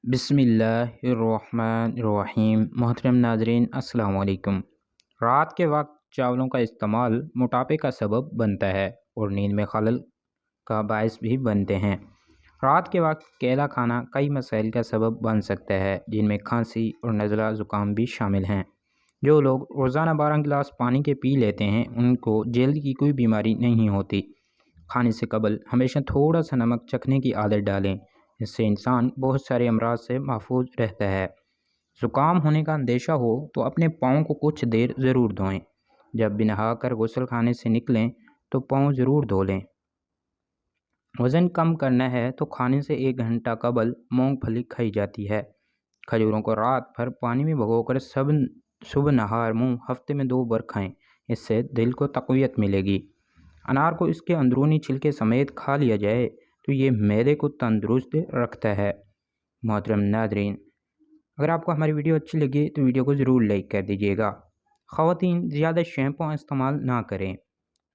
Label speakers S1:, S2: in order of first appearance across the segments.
S1: بسم اللہ الرحمن الرحیم۔ محترم ناظرین السلام علیکم۔ رات کے وقت چاولوں کا استعمال موٹاپے کا سبب بنتا ہے اور نیند میں خلل کا باعث بھی بنتے ہیں۔ رات کے وقت کیلا کھانا کئی مسائل کا سبب بن سکتا ہے، جن میں کھانسی اور نزلہ زکام بھی شامل ہیں۔ جو لوگ روزانہ 12 گلاس پانی کے پی لیتے ہیں ان کو جلد کی کوئی بیماری نہیں ہوتی۔ کھانے سے قبل ہمیشہ تھوڑا سا نمک چکھنے کی عادت ڈالیں، اس سے انسان بہت سارے امراض سے محفوظ رہتا ہے۔ زکام ہونے کا اندیشہ ہو تو اپنے پاؤں کو کچھ دیر ضرور دھوئیں۔ جب بھی نہا کر غسل خانے سے نکلیں تو پاؤں ضرور دھو لیں۔ وزن کم کرنا ہے تو کھانے سے 1 گھنٹہ قبل مونگ پھلی کھائی جاتی ہے۔ کھجوروں کو رات بھر پانی میں بھگو کر صبح نہار منہ ہفتے میں 2 بار کھائیں، اس سے دل کو تقویت ملے گی۔ انار کو اس کے اندرونی چھلکے سمیت کھا لیا جائے تو یہ معدے کو تندرست رکھتا ہے۔ محترم ناظرین، اگر آپ کو ہماری ویڈیو اچھی لگے تو ویڈیو کو ضرور لائک کر دیجیے گا۔ خواتین زیادہ شیمپو استعمال نہ کریں،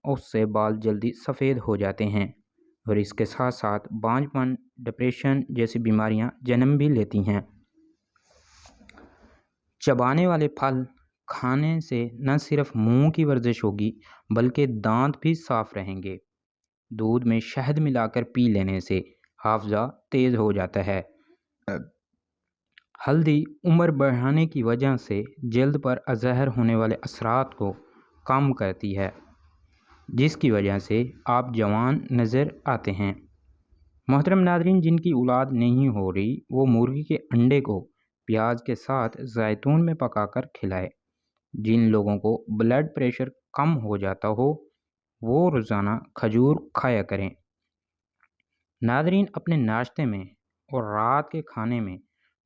S1: اس سے بال جلدی سفید ہو جاتے ہیں اور اس کے ساتھ ساتھ بانجھ پن، ڈپریشن جیسی بیماریاں جنم بھی لیتی ہیں۔ چبانے والے پھل کھانے سے نہ صرف منہ کی ورزش ہوگی بلکہ دانت بھی صاف رہیں گے۔ دودھ میں شہد ملا کر پی لینے سے حافظہ تیز ہو جاتا ہے۔ ہلدی عمر بڑھانے کی وجہ سے جلد پر ظاہر ہونے والے اثرات کو کم کرتی ہے، جس کی وجہ سے آپ جوان نظر آتے ہیں۔ محترم ناظرین، جن کی اولاد نہیں ہو رہی وہ مرغی کے انڈے کو پیاز کے ساتھ زیتون میں پکا کر کھلائے۔ جن لوگوں کو بلڈ پریشر کم ہو جاتا ہو وہ روزانہ کھجور کھایا کریں۔ ناظرین، اپنے ناشتے میں اور رات کے کھانے میں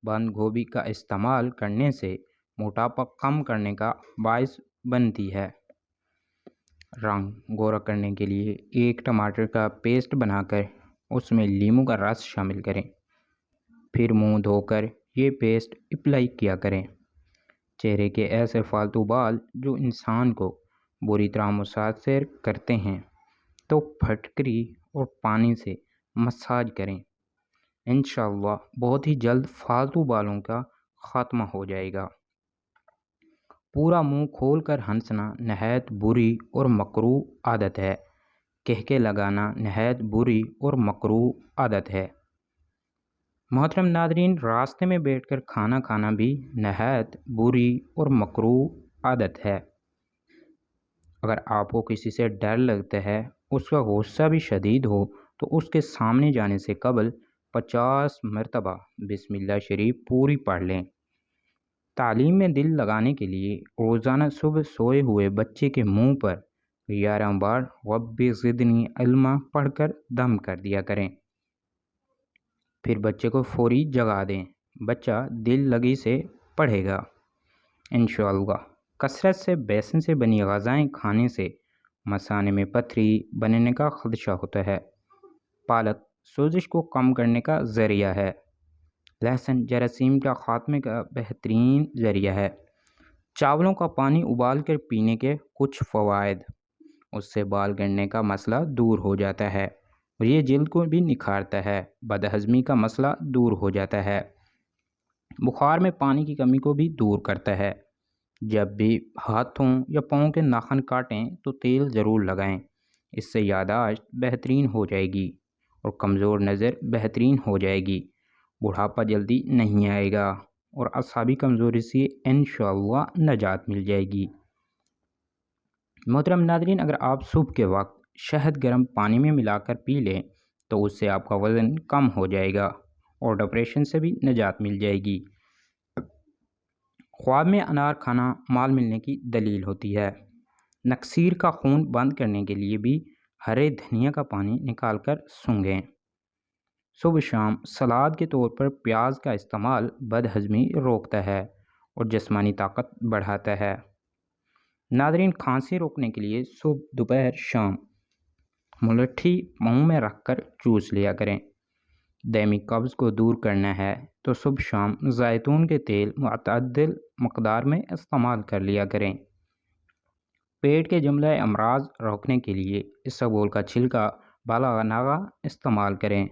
S1: بند گوبھی کا استعمال کرنے سے موٹاپا کم کرنے کا باعث بنتی ہے۔ رنگ گورا کرنے کے لیے 1 ٹماٹر کا پیسٹ بنا کر اس میں لیموں کا رس شامل کریں، پھر منہ دھو کر یہ پیسٹ اپلائی کیا کریں۔ چہرے کے ایسے فالتو بال جو انسان کو بری طرح متاثر کرتے ہیں تو پھٹکری اور پانی سے مساج کریں، انشاءاللہ بہت ہی جلد فالتو بالوں کا خاتمہ ہو جائے گا۔ پورا منہ کھول کر ہنسنا نہایت بری اور مکروہ عادت ہے۔ کہکے لگانا نہایت بری اور مکروہ عادت ہے۔ محترم ناظرین، راستے میں بیٹھ کر کھانا کھانا بھی نہایت بری اور مکروہ عادت ہے۔ اگر آپ کو کسی سے ڈر لگتا ہے، اس کا غصہ بھی شدید ہو تو اس کے سامنے جانے سے قبل 50 مرتبہ بسم اللہ شریف پوری پڑھ لیں۔ تعلیم میں دل لگانے کے لیے روزانہ صبح سوئے ہوئے بچے کے منہ پر 11 بار رب زدنی علما پڑھ کر دم کر دیا کریں، پھر بچے کو فوری جگا دیں۔ بچہ دل لگی سے پڑھے گا انشاءاللہ۔ کثرت سے بیسن سے بنی غذائیں کھانے سے مثانے میں پتھری بننے کا خدشہ ہوتا ہے۔ پالک سوزش کو کم کرنے کا ذریعہ ہے۔ لہسن جراثیم کا خاتمے کا بہترین ذریعہ ہے۔ چاولوں کا پانی ابال کر پینے کے کچھ فوائد: اس سے بال گرنے کا مسئلہ دور ہو جاتا ہے اور یہ جلد کو بھی نکھارتا ہے۔ بدہضمی کا مسئلہ دور ہو جاتا ہے۔ بخار میں پانی کی کمی کو بھی دور کرتا ہے۔ جب بھی ہاتھوں یا پاؤں کے ناخن کاٹیں تو تیل ضرور لگائیں، اس سے یادداشت بہترین ہو جائے گی اور کمزور نظر بہترین ہو جائے گی۔ بڑھاپا جلدی نہیں آئے گا اور اعصابی کمزوری سے انشاءاللہ نجات مل جائے گی۔ محترم ناظرین، اگر آپ صبح کے وقت شہد گرم پانی میں ملا کر پی لیں تو اس سے آپ کا وزن کم ہو جائے گا اور ڈپریشن سے بھی نجات مل جائے گی۔ خواب میں انار کھانا مال ملنے کی دلیل ہوتی ہے۔ نکسیر کا خون بند کرنے کے لیے بھی ہرے دھنیا کا پانی نکال کر سونگھیں۔ صبح شام سلاد کے طور پر پیاز کا استعمال بدہضمی روکتا ہے اور جسمانی طاقت بڑھاتا ہے۔ ناظرین، کھانسی روکنے کے لیے صبح دوپہر شام ملٹھی منہ میں رکھ کر چوس لیا کریں۔ دائمی قبض کو دور کرنا ہے تو صبح شام زیتون کے تیل متعدل مقدار میں استعمال کر لیا کریں۔ پیٹ کے جملہ امراض روکنے کے لیے اسبگول کا چھلکا بالا ناغا استعمال کریں۔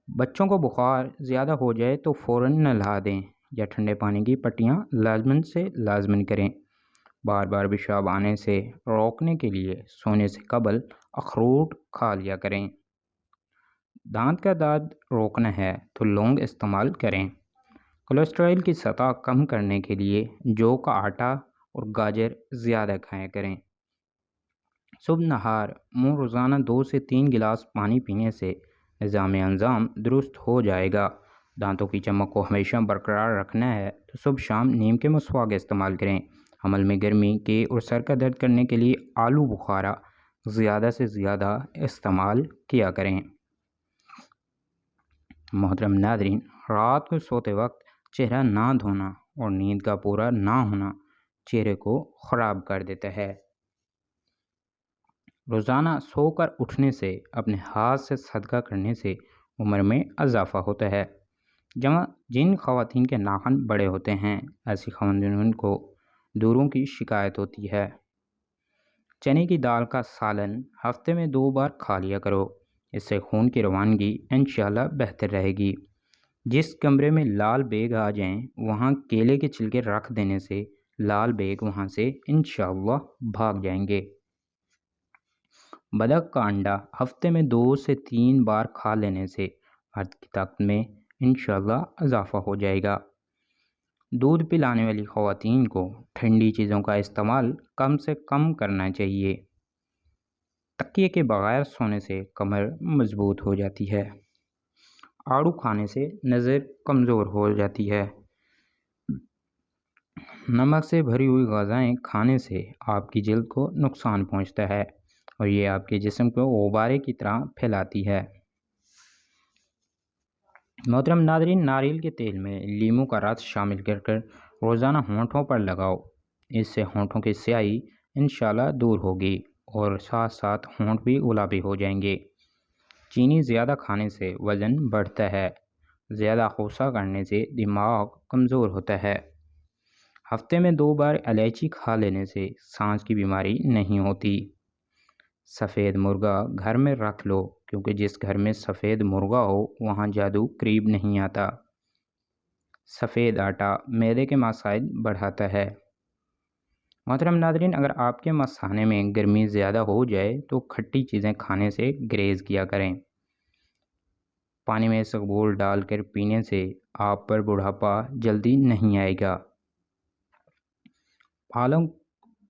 S1: بچوں کو بخار زیادہ ہو جائے تو فوراً نہلا دیں یا ٹھنڈے پانی کی پٹیاں لازماً کریں۔ بار بار پیشاب آنے سے روکنے کے لیے سونے سے قبل اخروٹ کھا لیا کریں۔ دانت کا درد روکنا ہے تو لونگ استعمال کریں۔ کولیسٹرول کی سطح کم کرنے کے لیے جو کا آٹا اور گاجر زیادہ کھایا کریں۔ صبح نہار منہ روزانہ 2 سے 3 گلاس پانی پینے سے نظام انضام درست ہو جائے گا۔ دانتوں کی چمک کو ہمیشہ برقرار رکھنا ہے تو صبح شام نیم کے مسواک استعمال کریں۔ حمل میں گرمی کے اور سر کا درد کرنے کے لیے آلو بخارا زیادہ سے زیادہ استعمال کیا کریں۔ محترم ناظرین، رات کو سوتے وقت چہرہ نہ دھونا اور نیند کا پورا نہ ہونا چہرے کو خراب کر دیتا ہے۔ روزانہ سو کر اٹھنے سے اپنے ہاتھ سے صدقہ کرنے سے عمر میں اضافہ ہوتا ہے۔ جن خواتین کے ناخن بڑے ہوتے ہیں ایسی خواتین کو دوروں کی شکایت ہوتی ہے۔ چنے کی دال کا سالن ہفتے میں 2 بار کھا لیا کرو، اس سے خون کی روانگی انشاءاللہ بہتر رہے گی۔ جس کمرے میں لال بیگ آ جائیں وہاں کیلے کے چھلکے رکھ دینے سے لال بیگ وہاں سے انشاءاللہ بھاگ جائیں گے۔ بطخ کا انڈا ہفتے میں 2 سے 3 بار کھا لینے سے مرد کی طاقت میں انشاءاللہ اضافہ ہو جائے گا۔ دودھ پلانے والی خواتین کو ٹھنڈی چیزوں کا استعمال کم سے کم کرنا چاہیے۔ تکیے کے بغیر سونے سے کمر مضبوط ہو جاتی ہے۔ آڑو کھانے سے نظر کمزور ہو جاتی ہے۔ نمک سے بھری ہوئی غذائیں کھانے سے آپ کی جلد کو نقصان پہنچتا ہے اور یہ آپ کے جسم کو غبارے کی طرح پھیلاتی ہے۔ محترم ناظرین، ناریل کے تیل میں لیموں کا رس شامل کر روزانہ ہونٹوں پر لگاؤ، اس سے ہونٹوں کی سیاہی انشاءاللہ دور ہوگی اور ساتھ ساتھ ہونٹ بھی گلابی ہو جائیں گے۔ چینی زیادہ کھانے سے وزن بڑھتا ہے۔ زیادہ غصہ کرنے سے دماغ کمزور ہوتا ہے۔ ہفتے میں 2 بار الائچی کھا لینے سے سانس کی بیماری نہیں ہوتی۔ سفید مرغا گھر میں رکھ لو کیونکہ جس گھر میں سفید مرغا ہو وہاں جادو قریب نہیں آتا۔ سفید آٹا معدے کے مسائل بڑھاتا ہے۔ محترم ناظرین، اگر آپ کے مثانے میں گرمی زیادہ ہو جائے تو کھٹی چیزیں کھانے سے گریز کیا کریں۔ پانی میں اسبگول ڈال کر پینے سے آپ پر بڑھاپا جلدی نہیں آئے گا۔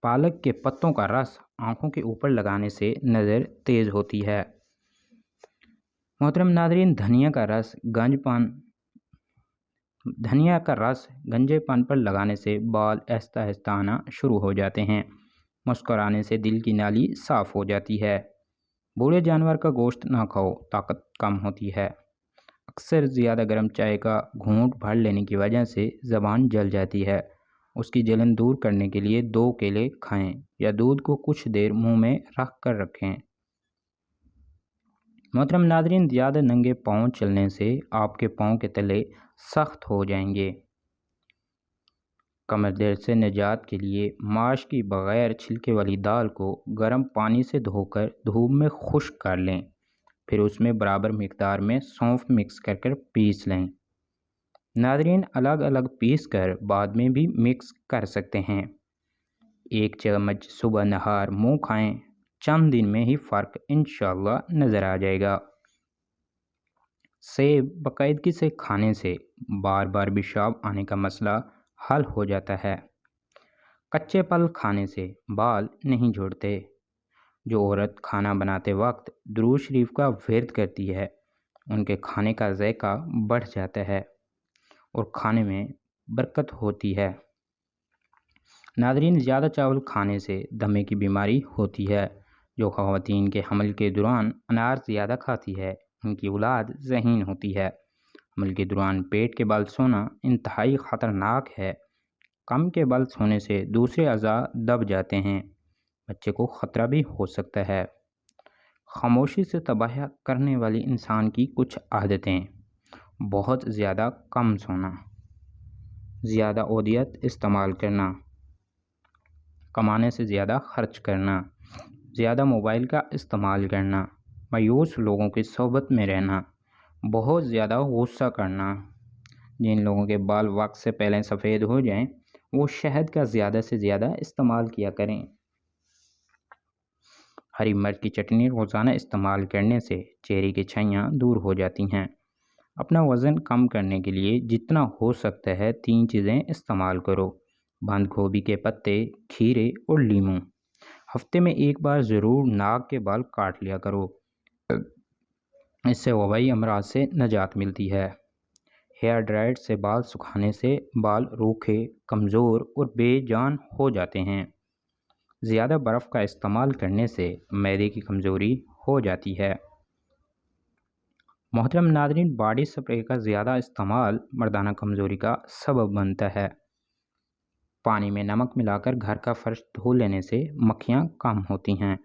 S1: پالک کے پتوں کا رس آنکھوں کے اوپر لگانے سے نظر تیز ہوتی ہے۔ محترم ناظرین، دھنیا کا رس گنجے پن پر لگانے سے بال آہستہ آہستہ آنا شروع ہو جاتے ہیں۔ مسکرانے سے دل کی نالی صاف ہو جاتی ہے۔ بوڑھے جانور کا گوشت نہ کھاؤ، طاقت کم ہوتی ہے۔ اکثر زیادہ گرم چائے کا گھونٹ بھر لینے کی وجہ سے زبان جل جاتی ہے۔ اس کی جلن دور کرنے کے لیے 2 کیلے کھائیں یا دودھ کو کچھ دیر منہ میں رکھ کر رکھیں۔ محترم ناظرین، زیادہ ننگے پاؤں چلنے سے آپ کے پاؤں کے تلے سخت ہو جائیں گے۔ کمر درد سے نجات کے لیے ماش کی بغیر چھلکے والی دال کو گرم پانی سے دھو کر دھوپ میں خشک کر لیں، پھر اس میں برابر مقدار میں سونف مکس کر پیس لیں۔ ناظرین، الگ الگ پیس کر بعد میں بھی مکس کر سکتے ہیں۔ 1 چمچ صبح نہار منہ کھائیں، چند دن میں ہی فرق انشاءاللہ نظر آ جائے گا۔ سیب باقاعدگی سے کھانے سے بار بار پیشاب آنے کا مسئلہ حل ہو جاتا ہے۔ کچے پھل کھانے سے بال نہیں جھڑتے۔ جو عورت کھانا بناتے وقت درود شریف کا ورد کرتی ہے ان کے کھانے کا ذائقہ بڑھ جاتا ہے اور کھانے میں برکت ہوتی ہے۔ ناظرین، زیادہ چاول کھانے سے دمے کی بیماری ہوتی ہے۔ جو خواتین کے حمل کے دوران انار زیادہ کھاتی ہے ان کی اولاد ذہین ہوتی ہے۔ حمل کے دوران پیٹ کے بل سونا انتہائی خطرناک ہے۔ کم کے بل سونے سے دوسرے اعضاء دب جاتے ہیں، بچے کو خطرہ بھی ہو سکتا ہے۔ خاموشی سے تباہ کرنے والی انسان کی کچھ عادتیں: بہت زیادہ کم سونا، زیادہ ادویات استعمال کرنا، کمانے سے زیادہ خرچ کرنا، زیادہ موبائل کا استعمال کرنا، مایوس لوگوں کی صحبت میں رہنا، بہت زیادہ غصہ کرنا، جن لوگوں کے بال وقت سے پہلے سفید ہو جائیں وہ شہد کا زیادہ سے زیادہ استعمال کیا کریں۔ ہری مرچ کی چٹنی روزانہ استعمال کرنے سے چہرے کی چھائیاں دور ہو جاتی ہیں۔ اپنا وزن کم کرنے کے لیے جتنا ہو سکتا ہے 3 چیزیں استعمال کرو: بند گوبھی کے پتے، کھیرے اور لیموں۔ ہفتے میں ایک بار ضرور ناک کے بال کاٹ لیا کرو، اس سے وبائی امراض سے نجات ملتی ہے۔ ہیئر ڈرائر سے بال سکھانے سے بال روکھے، کمزور اور بے جان ہو جاتے ہیں۔ زیادہ برف کا استعمال کرنے سے معدے کی کمزوری ہو جاتی ہے۔ محترم ناظرین، باڈی سپرے کا زیادہ استعمال مردانہ کمزوری کا سبب بنتا ہے۔ پانی میں نمک ملا کر گھر کا فرش دھو لینے سے مکھیاں کم ہوتی ہیں۔